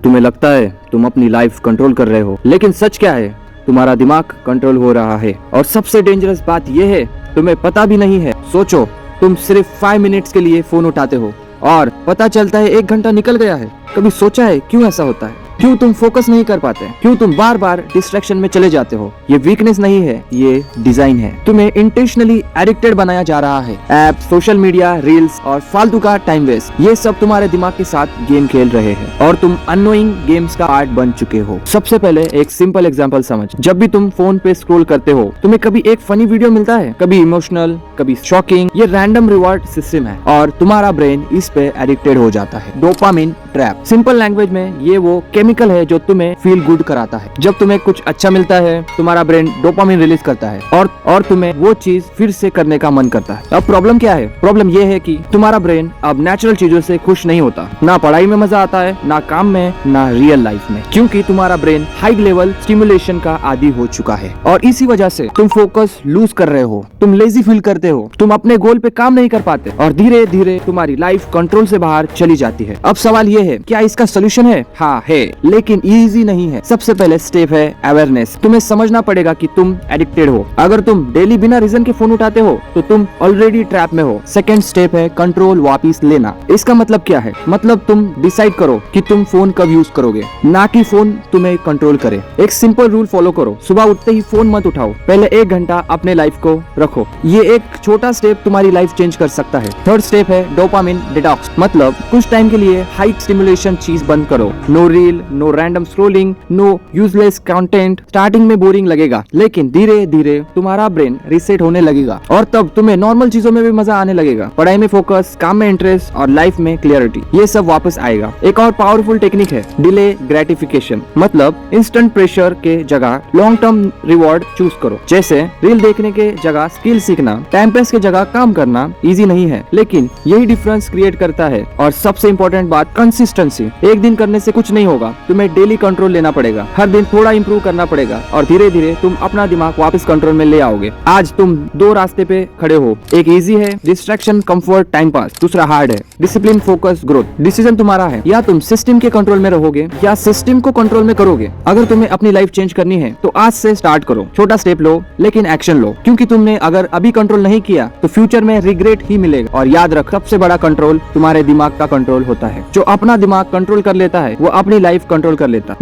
तुम्हें लगता है तुम अपनी लाइफ कंट्रोल कर रहे हो, लेकिन सच क्या है? तुम्हारा दिमाग कंट्रोल हो रहा है। और सबसे डेंजरस बात यह है, तुम्हें पता भी नहीं है। सोचो, तुम सिर्फ 5 मिनट्स के लिए फोन उठाते हो और पता चलता है 1 घंटा निकल गया है। कभी सोचा है क्यों ऐसा होता है? क्यों तुम फोकस नहीं कर पाते? क्यों तुम बार बार डिस्ट्रैक्शन में चले जाते हो? ये वीकनेस नहीं है, ये डिजाइन है। तुम्हें इंटेंशनली एडिक्टेड बनाया जा रहा है। ऐप, सोशल मीडिया, रील्स और फालतू का टाइम वेस्ट, ये सब तुम्हारे दिमाग के साथ गेम खेल रहे हैं और तुम अननोइंग गेम्स का पार्ट बन चुके हो। सबसे पहले एक सिंपल एग्जांपल समझ। जब भी तुम फोन पे स्क्रॉल करते हो, तुम्हें कभी एक फनी वीडियो मिलता है, कभी इमोशनल, कभी शॉकिंग। ये रैंडम रिवॉर्ड सिस्टम है और तुम्हारा ब्रेन इस पे एडिक्टेड हो जाता है। Dopamine trap. सिंपल लैंग्वेज में ये वो केमिकल है जो तुम्हें फील गुड कराता है। जब तुम्हें कुछ अच्छा मिलता है, तुम्हारा ब्रेन डोपामिन रिलीज करता है और तुम्हें वो चीज फिर से करने का मन करता है। अब प्रॉब्लम क्या है? प्रॉब्लम ये है कि तुम्हारा ब्रेन अब नेचुरल चीजों से खुश नहीं होता। ना पढ़ाई में मजा आता है, ना काम में, ना रियल लाइफ में, क्योंकि तुम्हारा ब्रेन हाई लेवल स्टिमुलेशन का आदी हो चुका है। और इसी वजह से तुम फोकस लूज कर रहे हो, तुम लेजी फील करते हो, तुम अपने गोल पे काम नहीं कर पाते और धीरे धीरे तुम्हारी लाइफ कंट्रोल से बाहर चली जाती है। अब सवाल ये है, क्या इसका सोल्यूशन है? हाँ है, लेकिन इजी नहीं है। सबसे पहले स्टेप है अवेयरनेस। तुम्हें समझना पड़ेगा कि तुम एडिक्टेड हो। अगर तुम डेली बिना रीजन के फोन उठाते हो तो तुम ऑलरेडी ट्रैप में हो। सेकंड स्टेप है कंट्रोल वापस लेना। इसका मतलब क्या है? मतलब तुम डिसाइड करो कि तुम फोन कब यूज करोगे, ना कि फोन तुम्हें कंट्रोल करे। एक सिंपल रूल फॉलो करो, सुबह उठते ही फोन मत उठाओ। पहले 1 घंटा अपने लाइफ को रखो। ये एक छोटा स्टेप तुम्हारी लाइफ चेंज कर सकता है। थर्ड स्टेप है डोपामिन डिटॉक्स। मतलब कुछ टाइम के लिए हाई स्टिमुलेशन चीज बंद करो। No reel, no random scrolling, no useless content. Starting में बोरिंग लगेगा, लेकिन धीरे धीरे तुम्हारा ब्रेन रीसेट होने लगेगा और तब तुम्हें नॉर्मल चीजों में भी मजा आने लगेगा। पढ़ाई में फोकस, काम में इंटरेस्ट और लाइफ में क्लियरिटी, ये सब वापस आएगा। एक और पावरफुल टेक्निक है डिले ग्रेटिफिकेशन। मतलब इंस्टेंट प्रेशर के जगह लॉन्ग टर्म रिवॉर्ड चूज करो। जैसे रील देखने के जगह स्किल सीखना, टाइम पास के जगह काम करना। इजी नहीं है, लेकिन यही डिफरेंस क्रिएट करता है। और सबसे इंपॉर्टेंट बात, कंसिस्टेंसी। एक दिन करने से कुछ नहीं होगा, तुम्हें डेली कंट्रोल लेना पड़ेगा। हर दिन थोड़ा इंप्रूव करना पड़ेगा और धीरे धीरे तुम अपना दिमाग वापस कंट्रोल में ले आओगे। आज तुम 2 रास्ते पे खड़े हो। एक इजी है डिस्ट्रैक्शन, कंफर्ट, टाइम पास। दूसरा हार्ड है डिसिप्लिन, फोकस, ग्रोथ। डिसीजन तुम्हारा है, या तुम सिस्टम के कंट्रोल में रहोगे या सिस्टम को कंट्रोल में करोगे। अगर तुम्हें अपनी लाइफ चेंज करनी है तो आज से स्टार्ट करो। छोटा स्टेप लो, लेकिन एक्शन लो, क्योंकि तुमने अगर अभी कंट्रोल नहीं किया तो फ्यूचर में रिग्रेट ही मिलेगा। और याद रख, सबसे बड़ा कंट्रोल तुम्हारे दिमाग का कंट्रोल होता है। जो अपना दिमाग कंट्रोल कर लेता है वो अपनी लाइफ कंट्रोल कर लेता है।